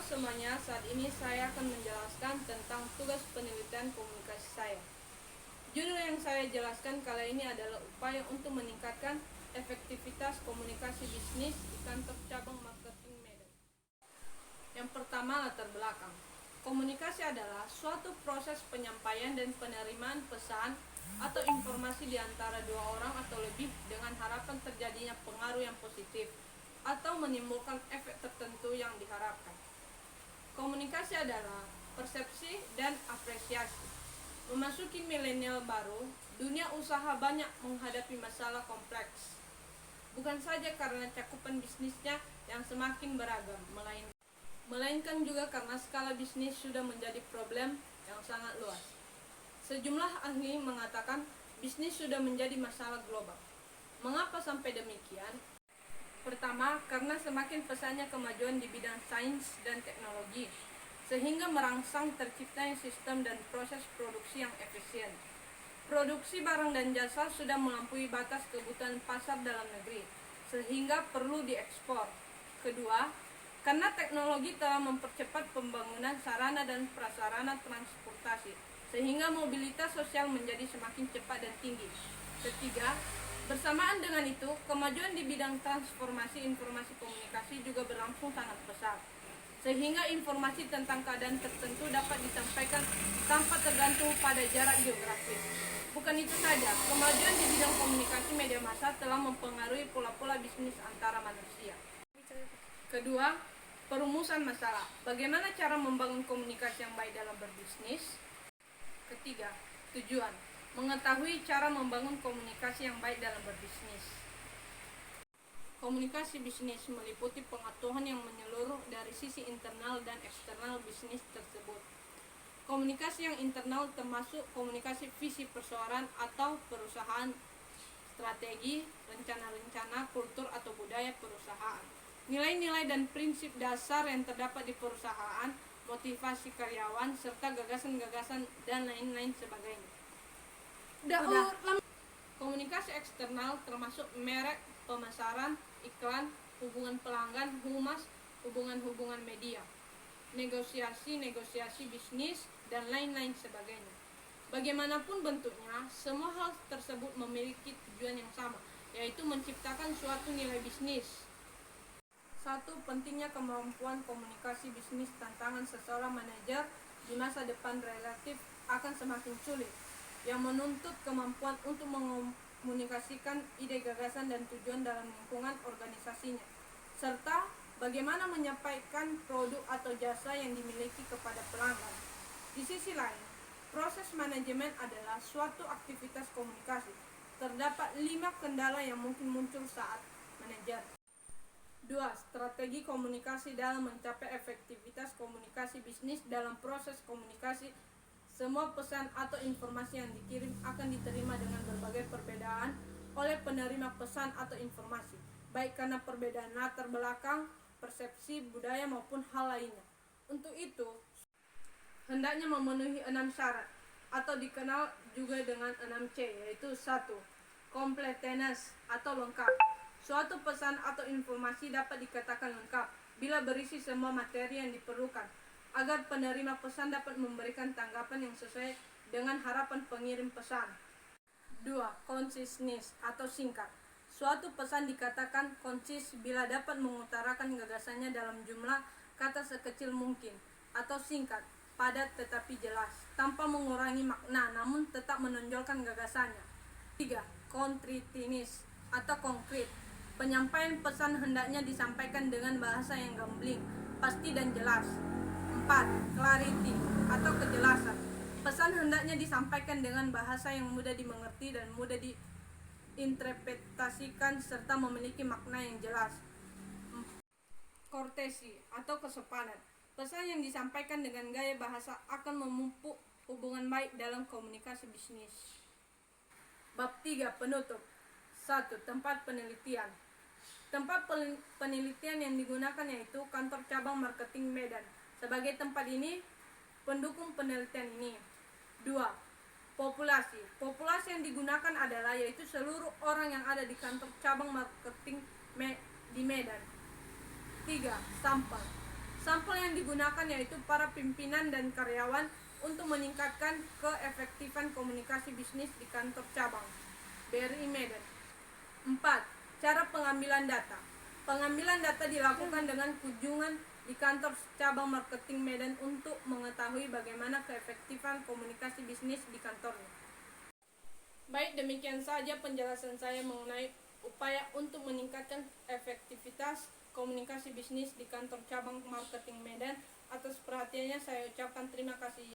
semuanya, saat ini saya akan menjelaskan tentang tugas penelitian komunikasi saya. Judul yang saya jelaskan kali ini adalah upaya untuk meningkatkan efektivitas komunikasi bisnis di kantor cabang marketing Medan. Yang pertama, latar belakang. Komunikasi adalah suatu proses penyampaian dan penerimaan pesan atau informasi di antara dua orang atau lebih dengan harapan terjadinya pengaruh yang positif atau menimbulkan efek tertentu yang diharapkan. Komunikasi adalah persepsi dan apresiasi. Memasuki milenial baru, dunia usaha banyak menghadapi masalah kompleks. Bukan saja karena cakupan bisnisnya yang semakin beragam, melainkan juga karena skala bisnis sudah menjadi problem yang sangat luas. Sejumlah ahli mengatakan bisnis sudah menjadi masalah global. Mengapa sampai demikian? Pertama, karena semakin pesatnya kemajuan di bidang sains dan teknologi, sehingga merangsang terciptanya sistem dan proses produksi yang efisien. Produksi barang dan jasa sudah melampaui batas kebutuhan pasar dalam negeri, sehingga perlu diekspor. Kedua, karena teknologi telah mempercepat pembangunan sarana dan prasarana transportasi, sehingga mobilitas sosial menjadi semakin cepat dan tinggi. Ketiga, bersamaan dengan itu, kemajuan di bidang transformasi informasi komunikasi juga berlangsung sangat pesat, sehingga informasi tentang keadaan tertentu dapat disampaikan tanpa tergantung pada jarak geografis. Bukan itu saja, kemajuan di bidang komunikasi media massa telah mempengaruhi pola-pola bisnis antara manusia. Kedua, perumusan masalah. Bagaimana cara membangun komunikasi yang baik dalam berbisnis? Ketiga, tujuan. Mengetahui cara membangun komunikasi yang baik dalam berbisnis. Komunikasi bisnis meliputi pengetahuan yang menyeluruh dari sisi internal dan eksternal bisnis tersebut. Komunikasi yang internal termasuk komunikasi visi perseorangan atau perusahaan, strategi, rencana-rencana, kultur atau budaya perusahaan, nilai-nilai dan prinsip dasar yang terdapat di perusahaan, motivasi karyawan, serta gagasan-gagasan dan lain-lain sebagainya. Komunikasi eksternal termasuk merek, pemasaran, iklan, hubungan pelanggan, humas, hubungan-hubungan media, negosiasi bisnis, dan lain-lain sebagainya. Bagaimanapun bentuknya, semua hal tersebut memiliki tujuan yang sama, yaitu menciptakan suatu nilai bisnis. Satu, pentingnya kemampuan komunikasi bisnis. Tantangan seseorang manajer di masa depan relatif akan semakin sulit, yang menuntut kemampuan untuk mengomunikasikan ide, gagasan, dan tujuan dalam lingkungan organisasinya, serta bagaimana menyampaikan produk atau jasa yang dimiliki kepada pelanggan. Di sisi lain, proses manajemen adalah suatu aktivitas komunikasi. Terdapat 5 kendala yang mungkin muncul saat manajer. 2. Strategi komunikasi dalam mencapai efektivitas komunikasi bisnis. Dalam proses komunikasi, semua pesan atau informasi yang dikirim akan diterima dengan berbagai perbedaan oleh penerima pesan atau informasi, baik karena perbedaan latar belakang, persepsi, budaya maupun hal lainnya. Untuk itu, hendaknya memenuhi 6 syarat atau dikenal juga dengan 6C, yaitu 1. Completeness atau lengkap. Suatu pesan atau informasi dapat dikatakan lengkap bila berisi semua materi yang diperlukan, agar penerima pesan dapat memberikan tanggapan yang sesuai dengan harapan pengirim pesan. 2. Conciseness atau singkat. Suatu pesan dikatakan konsis bila dapat mengutarakan gagasannya dalam jumlah kata sekecil mungkin, atau singkat, padat tetapi jelas, tanpa mengurangi makna namun tetap menonjolkan gagasannya. 3. Concreteness atau konkret. Penyampaian pesan hendaknya disampaikan dengan bahasa yang gambling, pasti dan jelas. 4. Clarity atau kejelasan. Pesan hendaknya disampaikan dengan bahasa yang mudah dimengerti dan mudah diinterpretasikan serta memiliki makna yang jelas. Courtesy atau kesopanan. Pesan yang disampaikan dengan gaya bahasa akan memupuk hubungan baik dalam komunikasi bisnis. Bab 3. Penutup. 1. Tempat penelitian. Tempat penelitian yang digunakan yaitu kantor cabang marketing Medan. Sebagai tempat ini, pendukung penelitian ini. 2. Populasi. Populasi yang digunakan adalah yaitu seluruh orang yang ada di kantor cabang marketing di Medan. 3. Sampel. Sampel yang digunakan yaitu para pimpinan dan karyawan untuk meningkatkan keefektifan komunikasi bisnis di kantor cabang BRI Medan. 4. Cara pengambilan data. Pengambilan data dilakukan dengan kunjungan di kantor cabang marketing Medan untuk mengetahui bagaimana keefektifan komunikasi bisnis di kantornya. Baik, demikian saja penjelasan saya mengenai upaya untuk meningkatkan efektivitas komunikasi bisnis di kantor cabang marketing Medan. Atas perhatiannya saya ucapkan terima kasih.